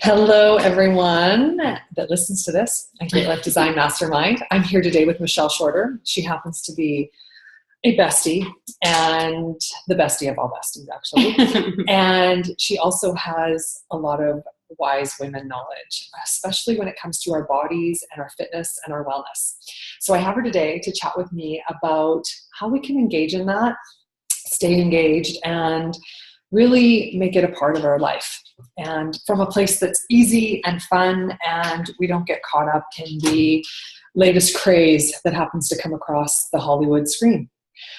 Hello, everyone that listens to this. I Create Life Design Mastermind. I'm here today with Michele Shorter. She happens to be a bestie, and the bestie of all besties, actually. And she also has a lot of wise women knowledge, especially when it comes to our bodies and our fitness and our wellness. So I have her today to chat with me about how we can engage in that, stay engaged, and really make it a part of our life. And from a place that's easy and fun, and we don't get caught up in the latest craze that happens to come across the Hollywood screen.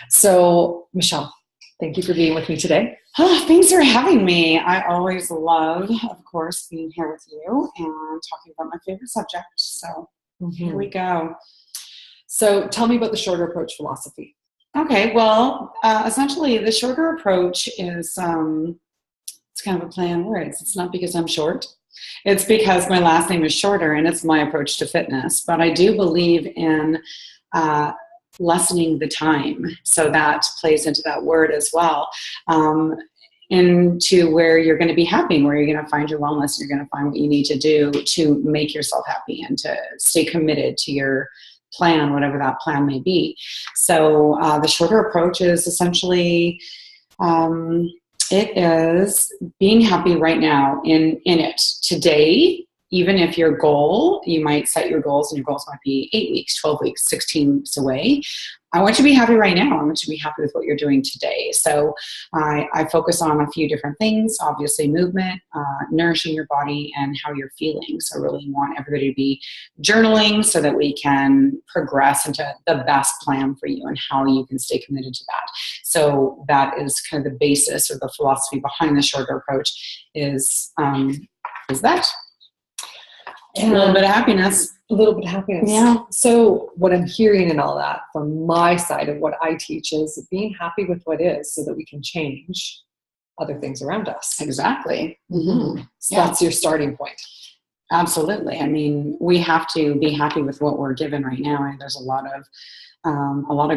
So, Michele, thank you for being with me today. Oh, thanks for having me. I always love, of course, being here with you and talking about my favorite subject. So Here we go. So tell me about the shorter approach philosophy. Okay, well, essentially the shorter approach is, it's kind of a play on words. It's not because I'm short. It's because my last name is shorter and it's my approach to fitness. But I do believe in lessening the time. So that plays into that word as well. Into where you're going to be happy, where you're going to find your wellness, you're going to find what you need to do to make yourself happy and to stay committed to your plan, whatever that plan may be. So the shorter approach is essentially, it is being happy right now in it today. Even if your goal, you might set your goals and your goals might be 8 weeks, 12 weeks, 16 weeks away. I want you to be happy right now. I want you to be happy with what you're doing today. So I focus on a few different things, obviously movement, nourishing your body, and how you're feeling. So I really want everybody to be journaling so that we can progress into the best plan for you and how you can stay committed to that. So that is kind of the basis or the philosophy behind the shorter approach is that. And a little bit of happiness. A little bit of happiness. Yeah. So what I'm hearing in all that from my side of what I teach is being happy with what is so that we can change other things around us. Exactly. Mm-hmm. So that's your starting point. Absolutely. I mean, we have to be happy with what we're given right now. And there's a lot of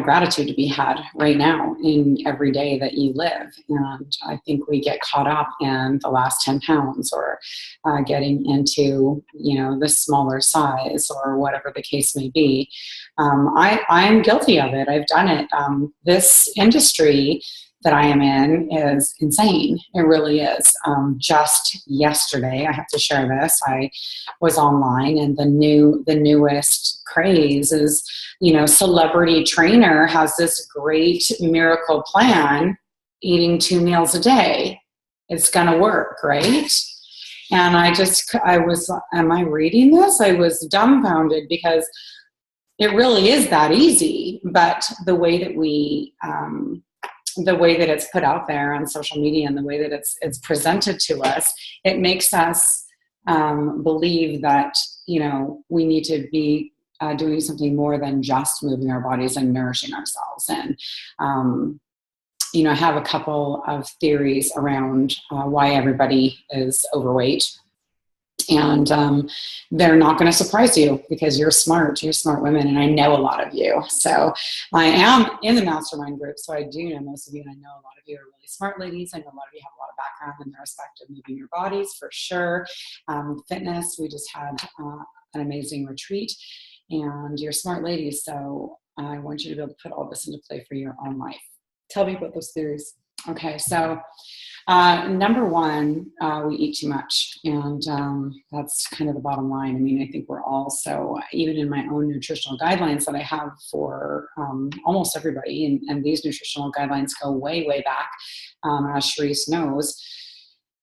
gratitude to be had right now in every day that you live. And I think we get caught up in the last 10 pounds or getting into, the smaller size or whatever the case may be. I'm guilty of it. I've done it. This industry that I am in is insane. It really is. Just yesterday, I have to share this. I was online, and the newest craze is, celebrity trainer has this great miracle plan, eating 2 meals a day. It's going to work, right? And am I reading this? I was dumbfounded because it really is that easy. But the way that it's put out there on social media and the way that it's presented to us, it makes us believe that, we need to be doing something more than just moving our bodies and nourishing ourselves. And, I have a couple of theories around why everybody is overweight. And they're not going to surprise you because you're smart women, and I know a lot of you. So I am in the mastermind group, so I do know most of you, and I know a lot of you are really smart ladies. I know a lot of you have a lot of background in the respect of moving your bodies, for sure. Fitness, we just had an amazing retreat, and you're smart ladies, so I want you to be able to put all this into play for your own life. Tell me about those theories. Okay, so number one, we eat too much, and that's kind of the bottom line. I mean, I think we're all even in my own nutritional guidelines that I have for almost everybody, and these nutritional guidelines go way, way back, as Sharice knows.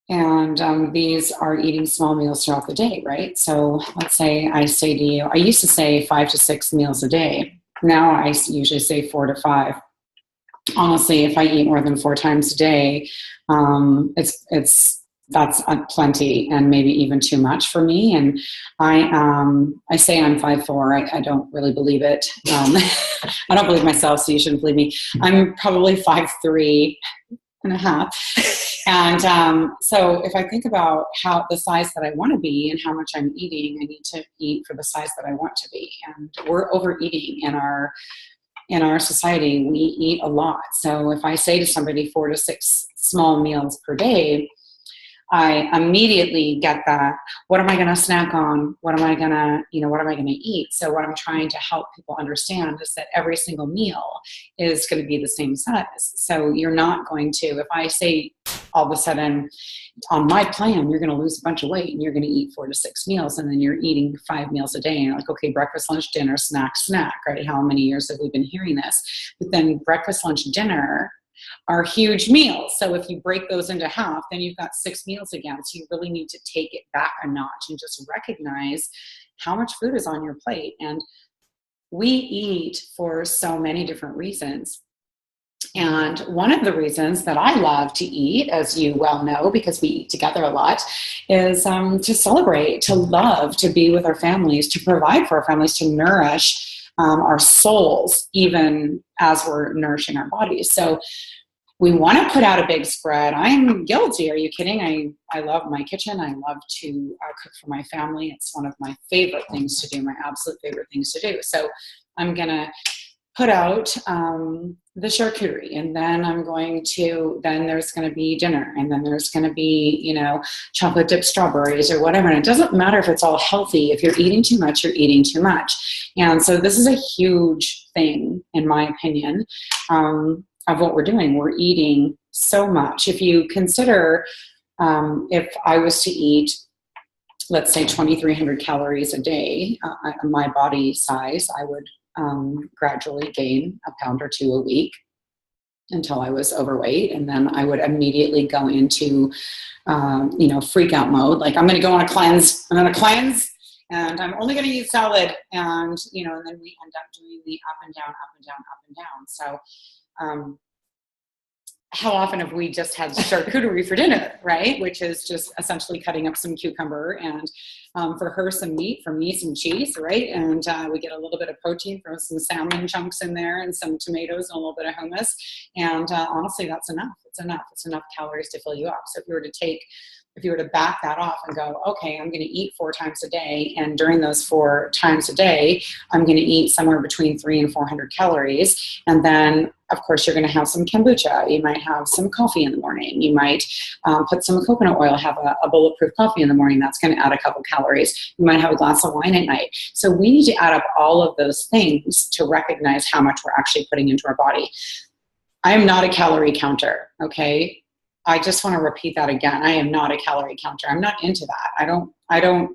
And these are eating small meals throughout the day, right? So let's say I say to you, I used to say 5 to 6 meals a day. Now I usually say 4 to 5. Honestly, if I eat more than 4 times a day, that's plenty and maybe even too much for me. And I say I'm 5'4". I don't really believe it. I don't believe myself, so you shouldn't believe me. I'm probably 5'3" and a half. And so if I think about how the size that I want to be and how much I'm eating, I need to eat for the size that I want to be. And we're overeating in our society. We eat a lot. So if I say to somebody 4 to 6 small meals per day, I immediately get that, what am I going to snack on? What am I going to, what am I going to eat? So what I'm trying to help people understand is that every single meal is going to be the same size. So you're not going to, if I say all of a sudden on my plan, you're going to lose a bunch of weight and you're going to eat 4 to 6 meals, and then you're eating 5 meals a day, and you're like, okay, breakfast, lunch, dinner, snack, right? How many years have we been hearing this? But then breakfast, lunch, dinner are huge meals. So if you break those into half, then you've got 6 meals again. So you really need to take it back a notch and just recognize how much food is on your plate. And we eat for so many different reasons. And one of the reasons that I love to eat, as you well know, because we eat together a lot, is to celebrate, to love, to be with our families, to provide for our families, to nourish our souls, even as we're nourishing our bodies. So we want to put out a big spread. I'm guilty. Are you kidding? I love my kitchen. I love to cook for my family. It's one of my favorite things to do, my absolute favorite things to do. So I'm going to put out the charcuterie, and then then there's going to be dinner, and then there's going to be, chocolate dipped strawberries or whatever. And it doesn't matter if it's all healthy. If you're eating too much, you're eating too much. And so this is a huge thing, in my opinion, of what we're doing. We're eating so much. If you consider, if I was to eat, let's say 2,300 calories a day, my body size, I would gradually gain a pound or 2 a week until I was overweight. And then I would immediately go into, freak out mode. Like, I'm going to go on a cleanse. I'm going to cleanse, and I'm only going to eat salad. And, and then we end up doing the up and down, up and down, up and down. So, how often have we just had charcuterie for dinner, right? Which is just essentially cutting up some cucumber, and for her some meat, for me some cheese, right? And we get a little bit of protein from some salmon chunks in there, and some tomatoes and a little bit of hummus. And honestly, that's enough. It's enough. It's enough calories to fill you up. So if you were to back that off and go, okay, I'm going to eat 4 times a day, and during those 4 times a day, I'm going to eat somewhere between 300 and 400 calories. And then, of course, you're going to have some kombucha. You might have some coffee in the morning. You might put some coconut oil, have a bulletproof coffee in the morning. That's going to add a couple calories. You might have a glass of wine at night. So we need to add up all of those things to recognize how much we're actually putting into our body. I am not a calorie counter, okay? I just want to repeat that again. I am not a calorie counter. I'm not into that. I don't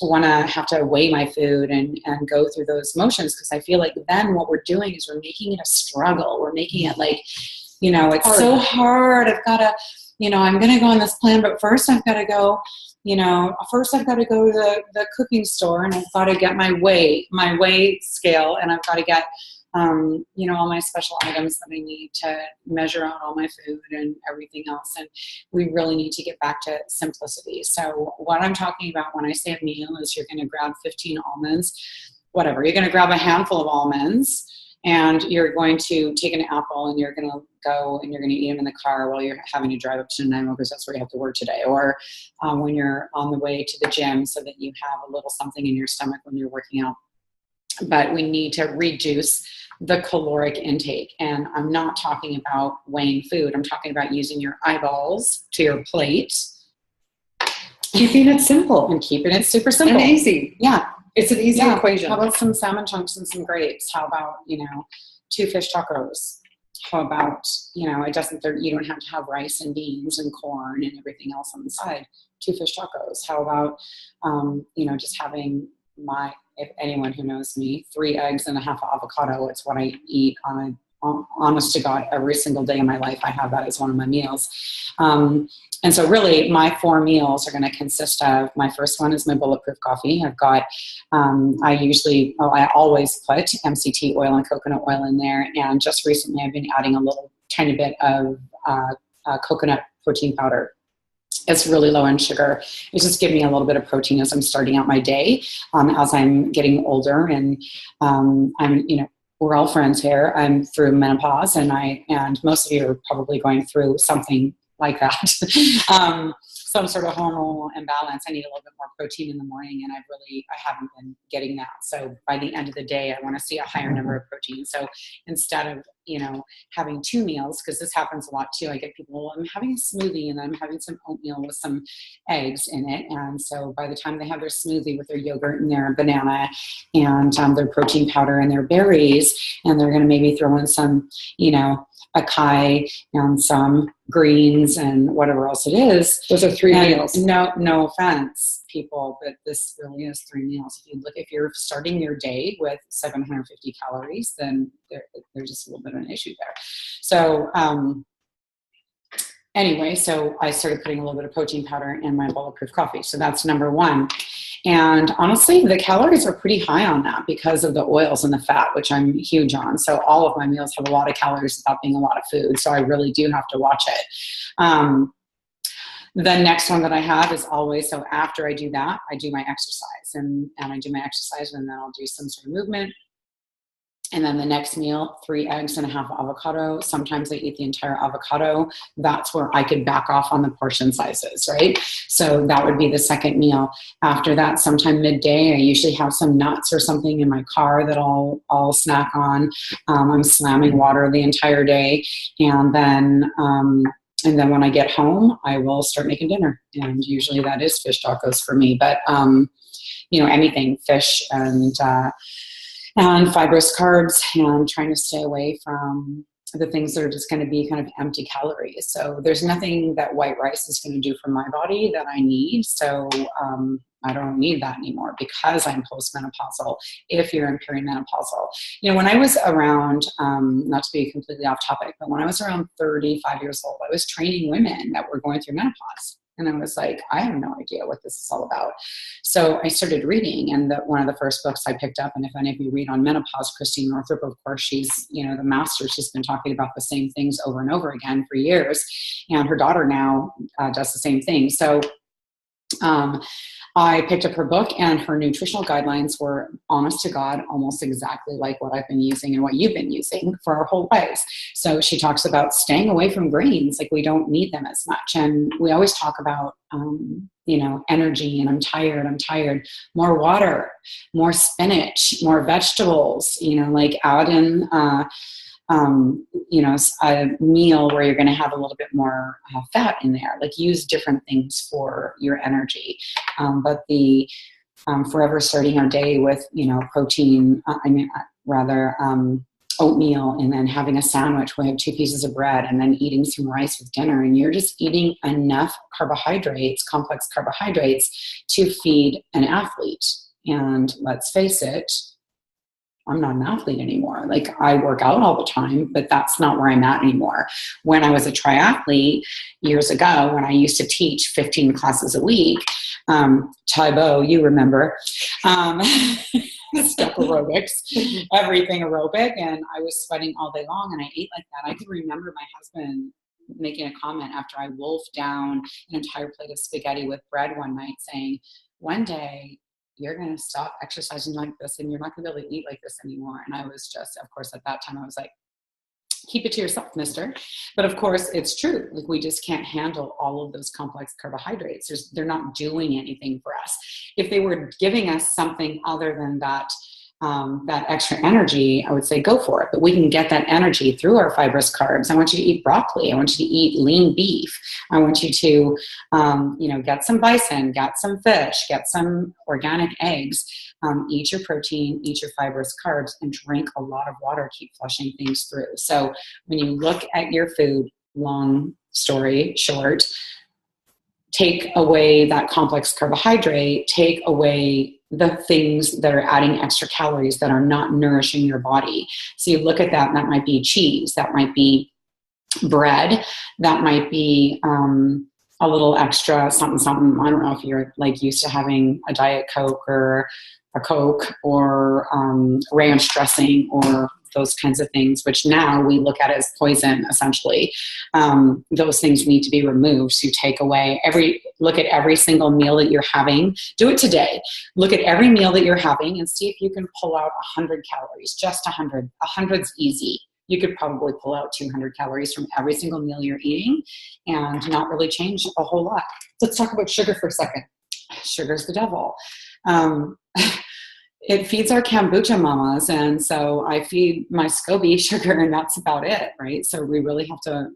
want to have to weigh my food and go through those motions, because I feel like then what we're doing is we're making it a struggle. We're making it like, it's hard. So hard. I've got to, I'm going to go on this plan, but first I've got to go, to the cooking store, and I've got to get my weight scale, and I've got to get all my special items that I need to measure out all my food and everything else. And we really need to get back to simplicity. So what I'm talking about when I say a meal is you're going to grab 15 almonds, whatever. You're going to grab a handful of almonds, and you're going to take an apple, and you're going to go and you're going to eat them in the car while you're having to drive up to Nanaimo, because that's where you have to work today. Or when you're on the way to the gym, so that you have a little something in your stomach when you're working out. But we need to reduce the caloric intake. And I'm not talking about weighing food. I'm talking about using your eyeballs to your plate. Keeping it simple. And keeping it super simple. And easy. Yeah. It's an easy equation. How about some salmon chunks and some grapes? How about, 2 fish tacos? How about, you don't have to have rice and beans and corn and everything else on the side. 2 fish tacos. How about, just having if anyone who knows me, 3 eggs and a half avocado. It's what I eat honest to God, every single day of my life. I have that as one of my meals. And so really my 4 meals are going to consist of, my first one is my Bulletproof Coffee. I've got, I always put MCT oil and coconut oil in there. And just recently I've been adding a little tiny bit of coconut protein powder. It's really low in sugar. It's just giving me a little bit of protein as I'm starting out my day, as I'm getting older, and we're all friends here. I'm through menopause, and most of you are probably going through something like that. Some sort of hormonal imbalance. I need a little bit more protein in the morning, and I haven't been getting that. So by the end of the day, I want to see a higher number of protein. So instead of having 2 meals, because this happens a lot too. I get people, well, I'm having a smoothie and I'm having some oatmeal with some eggs in it. And so by the time they have their smoothie with their yogurt and their banana and their protein powder and their berries, and they're going to maybe throw in some, acai and some greens and whatever else it is. Those are 3 meals. No offense, people, but this really is 3 meals. If you're starting your day with 750 calories, then there's just a little bit of an issue there. So anyway, so I started putting a little bit of protein powder in my Bulletproof coffee. So that's number 1. And honestly, the calories are pretty high on that because of the oils and the fat, which I'm huge on. So all of my meals have a lot of calories without being a lot of food. So I really do have to watch it. The next one that I have is always, so after I do that, I do my exercise, and I do my exercise, and then I'll do some sort of movement. And then the next meal, 3 eggs and a half avocado. Sometimes I eat the entire avocado. That's where I could back off on the portion sizes, right? So that would be the second meal. After that, sometime midday, I usually have some nuts or something in my car that I'll snack on. I'm slamming water the entire day. And then when I get home, I will start making dinner. And usually that is fish tacos for me. But, anything, fish and fibrous carbs, and trying to stay away from the things that are just going to be kind of empty calories. So there's nothing that white rice is going to do for my body that I need. So I don't need that anymore because I'm postmenopausal. If you're in perimenopausal, when I was around, not to be completely off topic, but when I was around 35 years old, I was training women that were going through menopause. And I was like, I have no idea what this is all about. So I started reading, and one of the first books I picked up, and if any of you read on menopause, Christine Northrup, of course, she's, the master. She's been talking about the same things over and over again for years. And her daughter now does the same thing. So I picked up her book, and her nutritional guidelines were, honest to God, almost exactly like what I've been using and what you've been using for our whole lives. So she talks about staying away from grains, like we don't need them as much. And we always talk about, energy, and I'm tired, more water, more spinach, more vegetables, add in, a meal where you're going to have a little bit more fat in there, like use different things for your energy. But the forever starting our day with, protein, oatmeal, and then having a sandwich where you have 2 pieces of bread, and then eating some rice with dinner, and you're just eating enough carbohydrates, complex carbohydrates, to feed an athlete. And let's face it, I'm not an athlete anymore. Like, I work out all the time, but that's not where I'm at anymore. When I was a triathlete years ago, when I used to teach 15 classes a week, Tybo, you remember, step aerobics, everything aerobic, and I was sweating all day long, and I ate like that. I can remember my husband making a comment after I wolfed down an entire plate of spaghetti with bread one night, saying, one day you're going to stop exercising like this, and you're not going to be able to eat like this anymore. And I was just, of course, at that time, I was like, keep it to yourself, mister. But of course, it's true. Like, we just can't handle all of those complex carbohydrates. They're not doing anything for us. If they were giving us something other than that, that extra energy, I would say go for it. But we can get that energy through our fibrous carbs. I want you to eat broccoli. I want you to eat lean beef. I want you to, get some bison, get some fish, get some organic eggs, eat your protein, eat your fibrous carbs, and drink a lot of water. Keep flushing things through. So when you look at your food, long story short, take away that complex carbohydrate, take away the things that are adding extra calories that are not nourishing your body. So you look at that, and that might be cheese, that might be bread, that might be a little extra something. I don't know if you're like used to having a Diet Coke or a Coke or ranch dressing or those kinds of things, which now we look at as poison, essentially. Those things need to be removed. So you take away look at every single meal that you're having. Do it today. Look at every meal that you're having and see if you can pull out 100 calories, just 100. 100's easy. You could probably pull out 200 calories from every single meal you're eating and not really change a whole lot. Let's talk about sugar for a second. Sugar's the devil. it feeds our kombucha mamas. And so I feed my SCOBY sugar, and that's about it, right? So we really have to,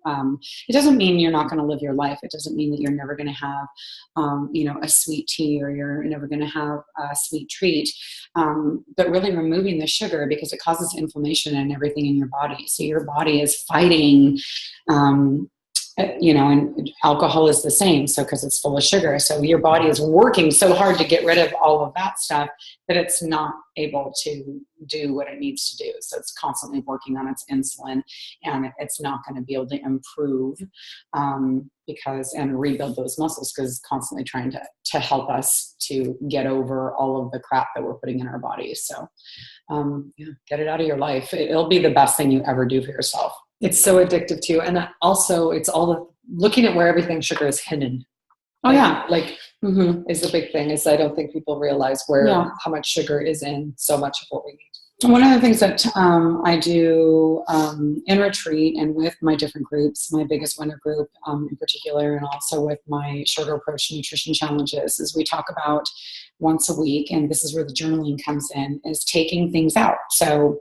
it doesn't mean you're not going to live your life. It doesn't mean that you're never going to have, a sweet tea, or you're never going to have a sweet treat. But really removing the sugar, because it causes inflammation and everything in your body. So your body is fighting, and alcohol is the same. So, because it's full of sugar. So your body is working so hard to get rid of all of that stuff that it's not able to do what it needs to do. So it's constantly working on its insulin, and it's not going to be able to improve, and rebuild those muscles, because it's constantly trying to help us to get over all of the crap that we're putting in our bodies. So, get it out of your life. It'll be the best thing you ever do for yourself. It's so addictive too. And also it's all the looking at where everything sugar is hidden. Oh yeah. Is the big thing, is I don't think people realize how much sugar is in so much of what we need. One of the things that I do in retreat and with my different groups, my biggest winter group in particular, and also with my Sugar Approach Nutrition Challenges, is we talk about once a week, and this is where the journaling comes in, is taking things out. So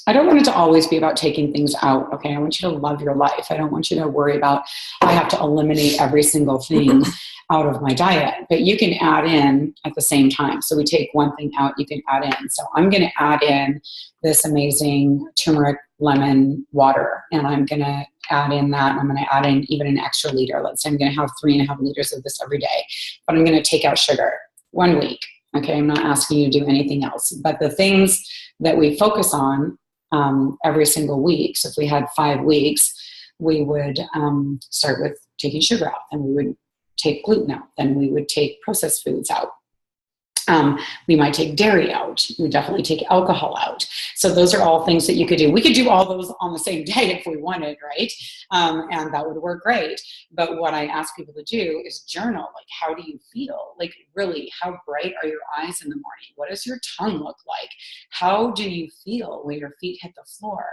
I don't want it to always be about taking things out. Okay. I want you to love your life. I don't want you to worry about, I have to eliminate every single thing out of my diet, but you can add in at the same time. So we take one thing out, you can add in. So I'm going to add in this amazing turmeric lemon water, and I'm going to add in that. I'm going to add in even an extra liter. Let's say I'm going to have 3.5 liters of this every day, but I'm going to take out sugar 1 week. Okay. I'm not asking you to do anything else, but the things that we focus on every single week. So if we had 5 weeks, we would start with taking sugar out, and we would take gluten out, then we would take processed foods out. We might take dairy out. We would definitely take alcohol out. So those are all things that you could do. We could do all those on the same day if we wanted, right? And that would work great. But what I ask people to do is journal. Like, how do you feel? Like, really, how bright are your eyes in the morning? What does your tongue look like? How do you feel when your feet hit the floor?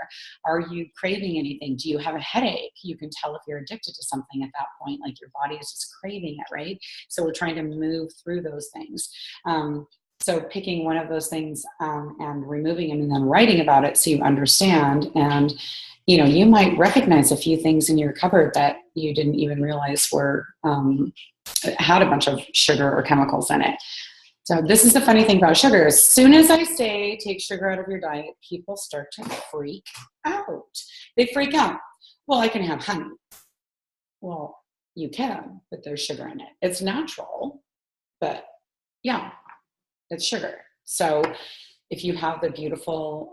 Are you craving anything? Do you have a headache? You can tell if you're addicted to something at that point, like your body is just craving it, right? So we're trying to move through those things. So picking one of those things and removing them, and then writing about it so you understand. And, you might recognize a few things in your cupboard that you didn't even realize had a bunch of sugar or chemicals in it. So this is the funny thing about sugar. As soon as I say take sugar out of your diet, people start to freak out. They freak out. Well, I can have honey. Well, you can, but there's sugar in it. It's natural, but yeah, it's sugar. So if you have the beautiful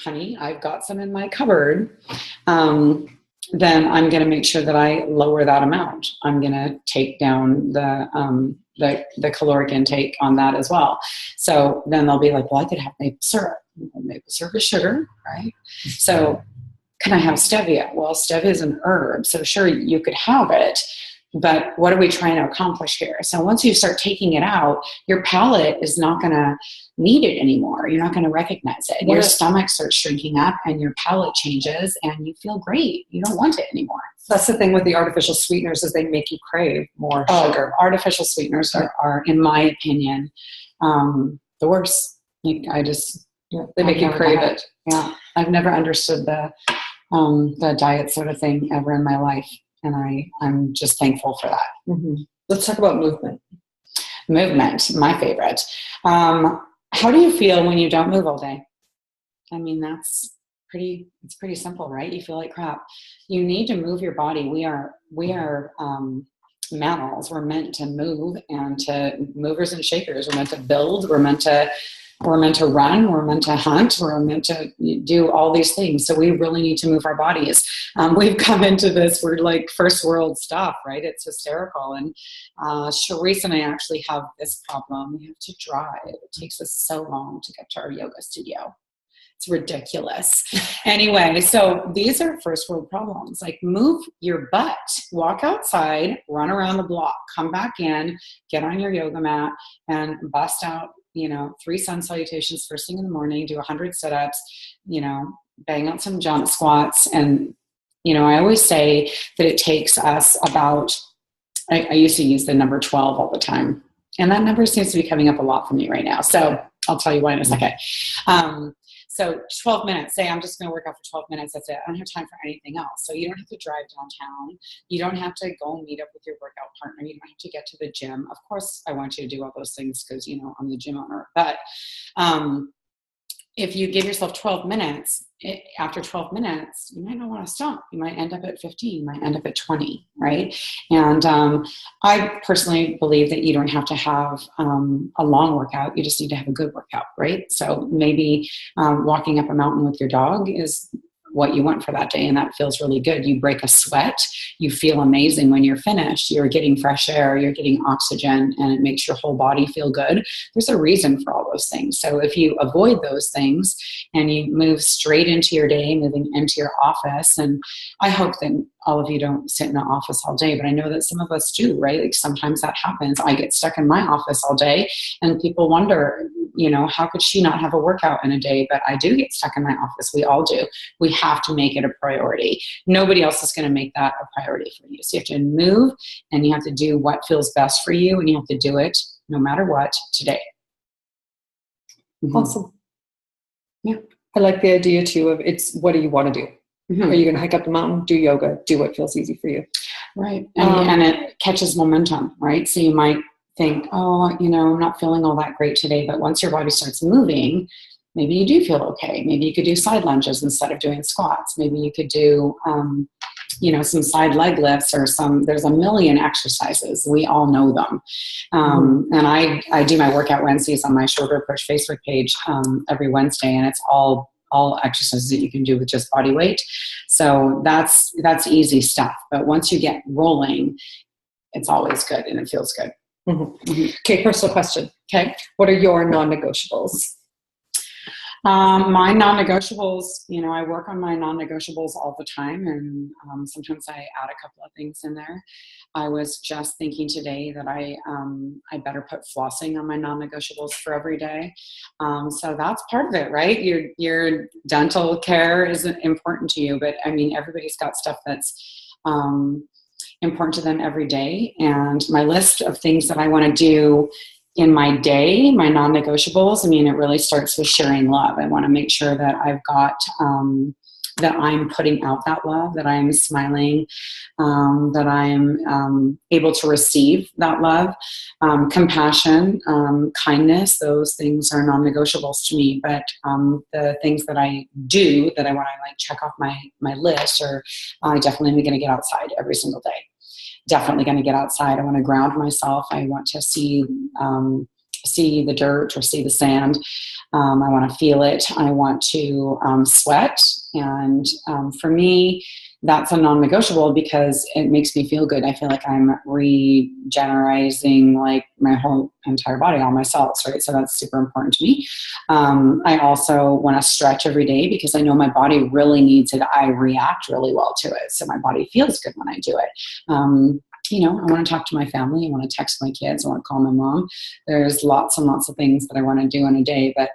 honey, I've got some in my cupboard, then I'm going to make sure that I lower that amount. I'm going to take down the caloric intake on that as well. So then they'll be like, well, I could have maple syrup. Maple syrup is sugar, right? So can I have stevia? Well, stevia is an herb. So sure, you could have it. But what are we trying to accomplish here? So once you start taking it out, your palate is not going to need it anymore. You're not going to recognize it. Your stomach starts shrinking up and your palate changes and you feel great. You don't want it anymore. That's the thing with the artificial sweeteners, is they make you crave more sugar. Artificial sweeteners are, in my opinion, the worst. They make you crave it. Yeah. I've never understood the diet sort of thing ever in my life. And I'm just thankful for that. Mm-hmm. Let's talk about movement. Movement, my favorite. How do you feel when you don't move all day? I mean, it's pretty simple, right? You feel like crap. You need to move your body. We are mammals. We're meant to move, and to movers and shakers. We're meant to build. We're meant to run, we're meant to hunt, we're meant to do all these things. So we really need to move our bodies. We've come into this, we're like first world stuff, right? It's hysterical. And Charisse and I actually have this problem. We have to drive. It takes us so long to get to our yoga studio. It's ridiculous. Anyway, so these are first world problems. Like, move your butt, walk outside, run around the block, come back in, get on your yoga mat, and bust out 3 sun salutations first thing in the morning, do 100 sit-ups, bang out some jump squats. And, I always say that it takes us about, I used to use the number 12 all the time. And that number seems to be coming up a lot for me right now. So I'll tell you why in a second. So 12 minutes, say I'm just going to work out for 12 minutes. That's it. I don't have time for anything else. So you don't have to drive downtown. You don't have to go meet up with your workout partner. You don't have to get to the gym. Of course, I want you to do all those things because, I'm the gym owner. But if you give yourself 12 minutes, after 12 minutes, you might not want to stop. You might end up at 15, you might end up at 20, right? And I personally believe that you don't have to have a long workout. You just need to have a good workout, right? So maybe walking up a mountain with your dog is what you want for that day, and that feels really good. You break a sweat, you feel amazing when you're finished. You're getting fresh air, you're getting oxygen, and it makes your whole body feel good. There's a reason for all those things. So if you avoid those things and you move straight into your day, moving into your office, and I hope that all of you don't sit in the office all day, but I know that some of us do, right? Like sometimes that happens. I get stuck in my office all day and people wonder, how could she not have a workout in a day? But I do get stuck in my office. We all do. We have to make it a priority. Nobody else is going to make that a priority for you. So you have to move and you have to do what feels best for you, and you have to do it no matter what today. Mm-hmm. Awesome. Yeah. I like the idea too of it's what do you want to do? Mm-hmm. Are you going to hike up the mountain, do yoga, do what feels easy for you? Right. And it catches momentum, right? So you might think, I'm not feeling all that great today. But once your body starts moving, maybe you do feel okay. Maybe you could do side lunges instead of doing squats. Maybe you could do, some side leg lifts or there's a million exercises. We all know them. And I do my workout Wednesdays on my Shoulder Approach Facebook page every Wednesday, and it's all exercises that you can do with just body weight. So that's easy stuff. But once you get rolling, it's always good and it feels good. Mm-hmm. Mm-hmm. Okay, personal question. Okay. What are your non-negotiables? My non-negotiables, I work on my non-negotiables all the time, and sometimes I add a couple of things in there. I was just thinking today that I better put flossing on my non-negotiables for every day. So that's part of it, right? Your dental care is important to you, but everybody's got stuff that's important to them every day. And my list of things that I want to do in my day, my non-negotiables, it really starts with sharing love. I want to make sure that I've got, that I'm putting out that love, that I'm smiling, that I'm able to receive that love, compassion, kindness. Those things are non-negotiables to me. But the things that I do that I want to check off my list are I definitely am going to get outside every single day. Definitely going to get outside. I want to ground myself. I want to see the dirt or see the sand. I want to feel it. I want to sweat. And for me, that's a non-negotiable because it makes me feel good. I feel like I'm regenerating my whole entire body, all my cells, right? So that's super important to me. I also want to stretch every day because I know my body really needs it. I react really well to it. So my body feels good when I do it. I want to talk to my family. I want to text my kids. I want to call my mom. There's lots and lots of things that I want to do in a day. But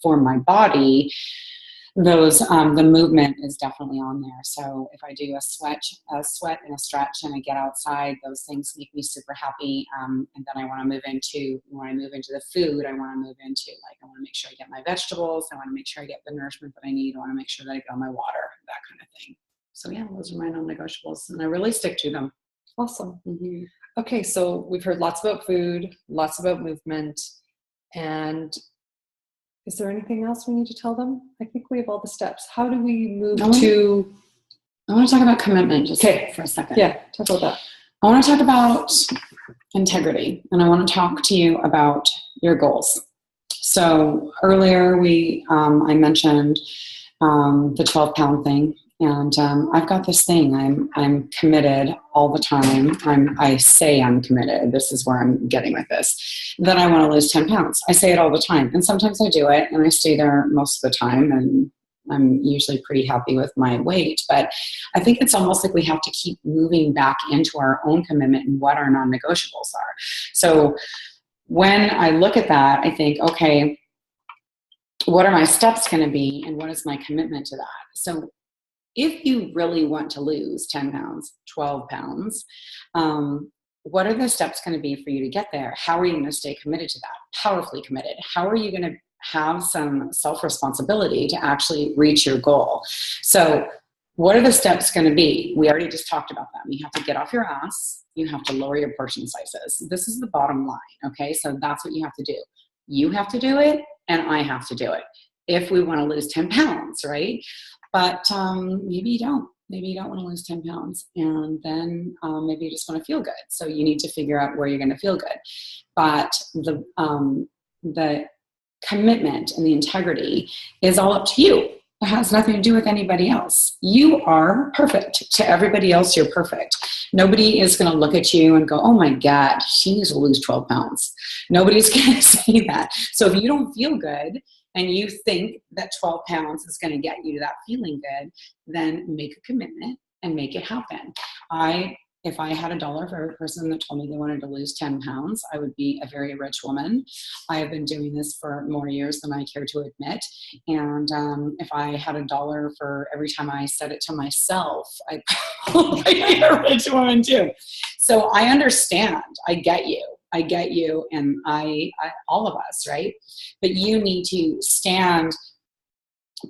for my body, the movement is definitely on there. So if I do a sweat and a stretch and I get outside, those things make me super happy. And then I want to move into the food. I want to move into I want to make sure I get my vegetables. I want to make sure I get the nourishment that I need. I want to make sure that I get all my water, that kind of thing. So yeah, those are my non-negotiables, and I really stick to them. Awesome. Mm-hmm. Okay, so we've heard lots about food, lots about movement, and is there anything else we need to tell them? I think we have all the steps. How do we move to... I want to talk about commitment just for a second. Yeah, talk about that. I want to talk about integrity, and I want to talk to you about your goals. So earlier I mentioned the 12-pound thing. And I've got this thing. I'm committed all the time. I say I'm committed. This is where I'm getting with this. That I want to lose 10 pounds. I say it all the time. And sometimes I do it and I stay there most of the time. And I'm usually pretty happy with my weight. But I think it's almost like we have to keep moving back into our own commitment and what our non-negotiables are. So when I look at that, I think, okay, what are my steps going to be? And what is my commitment to that? So if you really want to lose 10 pounds, 12 pounds, what are the steps going to be for you to get there? How are you going to stay committed to that? Powerfully committed. How are you going to have some self-responsibility to actually reach your goal? So what are the steps going to be? We already just talked about them. You have to get off your ass. You have to lower your portion sizes. This is the bottom line. Okay. So that's what you have to do. You have to do it and I have to do it if we want to lose 10 pounds, right? But maybe you don't. Maybe you don't want to lose 10 pounds and then maybe you just want to feel good. So you need to figure out where you're going to feel good. But the commitment and the integrity is all up to you. It has nothing to do with anybody else. You are perfect. To everybody else, you're perfect. Nobody is going to look at you and go, oh my God, she needs to lose 12 pounds. Nobody's going to say that. So if you don't feel good and you think that 12 pounds is going to get you to that feeling good, then make a commitment and make it happen. If I had $1 for every person that told me they wanted to lose 10 pounds, I would be a very rich woman. I have been doing this for more years than I care to admit. And if I had $1 for every time I said it to myself, I'd probably be a rich woman too. So I understand. I get you. And I all of us, right? But you need to stand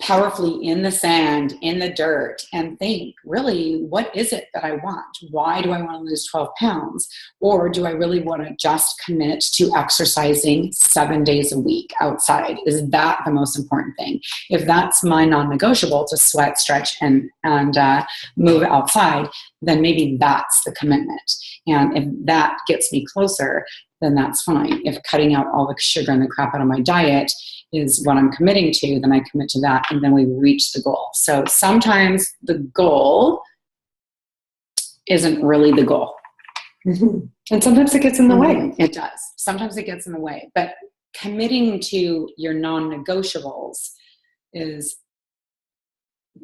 powerfully in the sand, in the dirt, and think, really, what is it that I want? Why do I want to lose 12 pounds? Or do I really want to just commit to exercising 7 days a week outside? Is that the most important thing? If that's my non-negotiable, to sweat, stretch, and move outside, then maybe that's the commitment. And if that gets me closer, then that's fine. If cutting out all the sugar and the crap out of my diet is what I'm committing to, then I commit to that, and then we reach the goal. So sometimes the goal isn't really the goal. Mm-hmm. And sometimes it gets in the way. It does. Sometimes it gets in the way. But committing to your non-negotiables is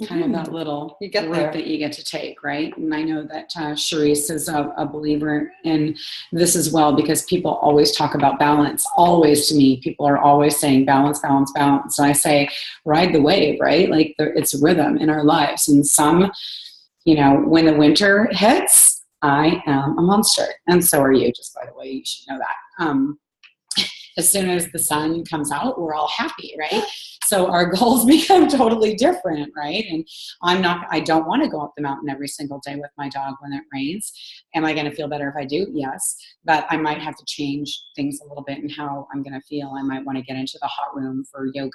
kind of that little route that you get to take, right? And I know that Charisse is a believer in this as well, because people always talk about balance. Always, to me, people are always saying balance, balance, balance. And I say, ride the wave, right? Like it's rhythm in our lives. And some, when the winter hits, I am a monster. And so are you, just by the way, you should know that. As soon as the sun comes out, we're all happy, right? So our goals become totally different, right? And I don't want to go up the mountain every single day with my dog when it rains. Am I going to feel better if I do? Yes. But I might have to change things a little bit in how I'm going to feel. I might want to get into the hot room for yoga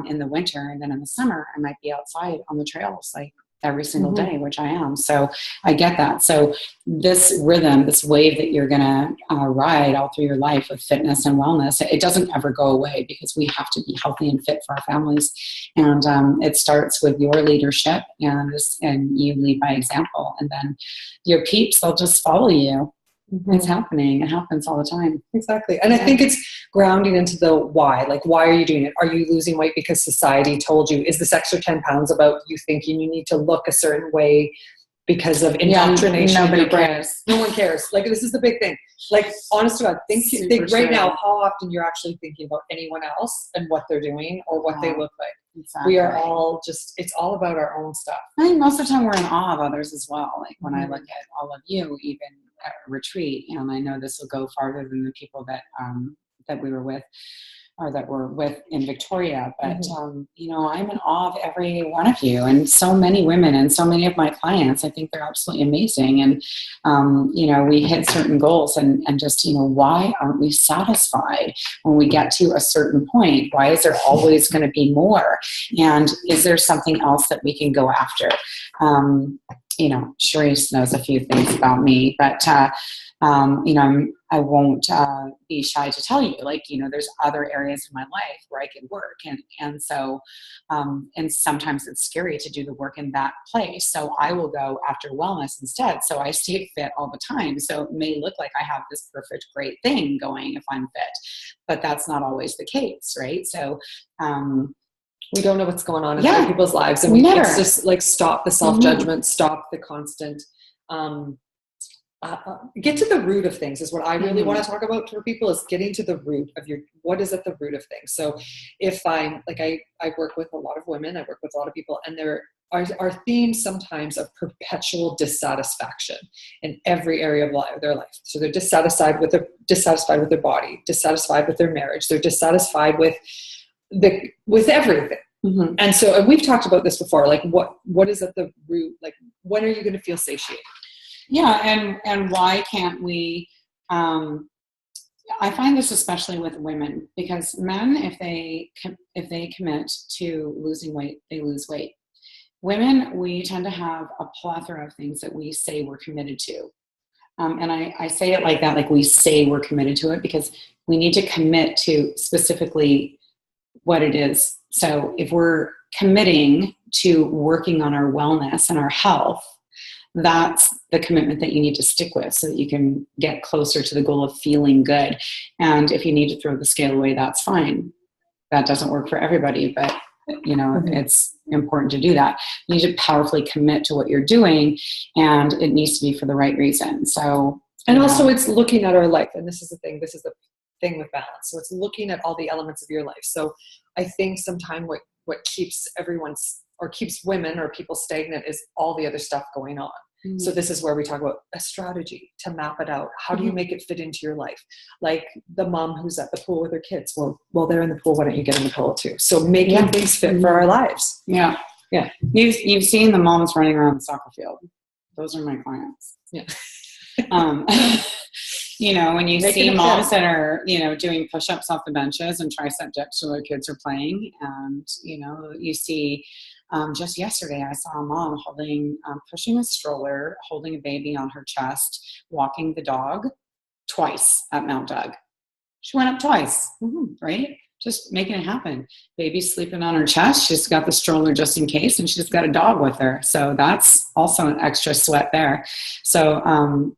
in the winter. And then in the summer, I might be outside on the trails, like every single day, which I am. So I get that. So this rhythm, this wave that you're going to ride all through your life with fitness and wellness, it doesn't ever go away, because we have to be healthy and fit for our families. And it starts with your leadership, and you lead by example. And then your peeps, they'll just follow you. Mm-hmm. It's happening. It happens all the time. Exactly. And I think it's grounding into the why. Like, why are you doing it? Are you losing weight because society told you? Is this extra 10 pounds about you thinking you need to look a certain way because of indoctrination? Nobody cares. No one cares. Like, this is the big thing. Like, honest to God, think right now how often you're actually thinking about anyone else and what they're doing or what they look like. Exactly. We are all it's all about our own stuff. I think most of the time we're in awe of others as well. Like when I look at all of you, even at a retreat, and I know this will go farther than the people that we were with, or that were with in Victoria, but I'm in awe of every one of you, and so many women, and so many of my clients. I think they're absolutely amazing. And we hit certain goals, and just why aren't we satisfied when we get to a certain point? Why is there always going to be more? And is there something else that we can go after? Charisse knows a few things about me, but I won't be shy to tell you, there's other areas in my life where I can work. And so, and sometimes it's scary to do the work in that place. So I will go after wellness instead. So I stay fit all the time. So it may look like I have this perfect, great thing going if I'm fit, but that's not always the case. Right. So, we don't know what's going on in other people's lives. And it's just like, stop the self-judgment, stop the constant, get to the root of things is what I really want to talk about for people, is getting to the root of what is at the root of things. So if I'm I work with a lot of women, I work with a lot of people, and they're are themes sometimes of perpetual dissatisfaction in every area of their life. So they're dissatisfied with their body, dissatisfied with their marriage. They're dissatisfied with everything. Mm-hmm. And we've talked about this before, like what is at the root? Like, when are you going to feel satiated? Yeah. And why can't we, I find this especially with women, because men, if they commit to losing weight, they lose weight. Women, we tend to have a plethora of things that we say we're committed to. And I say it like that, like we say we're committed to it, because we need to commit to specifically what it is. So if we're committing to working on our wellness and our health, that's the commitment that you need to stick with so that you can get closer to the goal of feeling good. And if you need to throw the scale away, that's fine. That doesn't work for everybody, but it's important to do that. You need to powerfully commit to what you're doing, and it needs to be for the right reason. So, and also it's looking at our life. And this is the thing with balance. So it's looking at all the elements of your life. So I think sometimes what keeps keeps women or people stagnant is all the other stuff going on. Mm-hmm. So this is where we talk about a strategy to map it out. How do you make it fit into your life? Like the mom who's at the pool with her kids. Well, they're in the pool. Why don't you get in the pool too? So making things fit for our lives. Yeah. Yeah. You've seen the moms running around the soccer field. Those are my clients. Yeah. When you see moms that are, doing push-ups off the benches and tricep dips while their kids are playing. And, you see, just yesterday, I saw a mom pushing a stroller, holding a baby on her chest, walking the dog twice at Mount Doug. She went up twice, right? Just making it happen. Baby's sleeping on her chest. She's got the stroller just in case, and she's got a dog with her. So that's also an extra sweat there. So,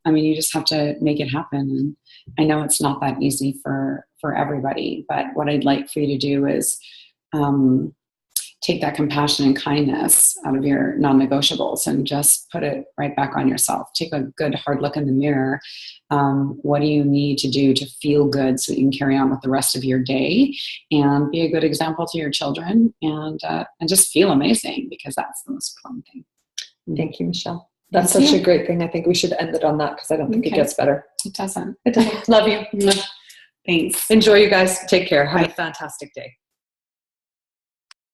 you just have to make it happen. And I know it's not that easy for everybody, but what I'd like for you to do is take that compassion and kindness out of your non-negotiables and just put it right back on yourself. Take a good hard look in the mirror. What do you need to do to feel good so that you can carry on with the rest of your day and be a good example to your children and just feel amazing, because that's the most important thing. Thank you, Michele. That's such a great thing. I think we should end it on that, because I don't think it gets better. It doesn't. Love you. Thanks. Enjoy, you guys. Take care. Have a fantastic day.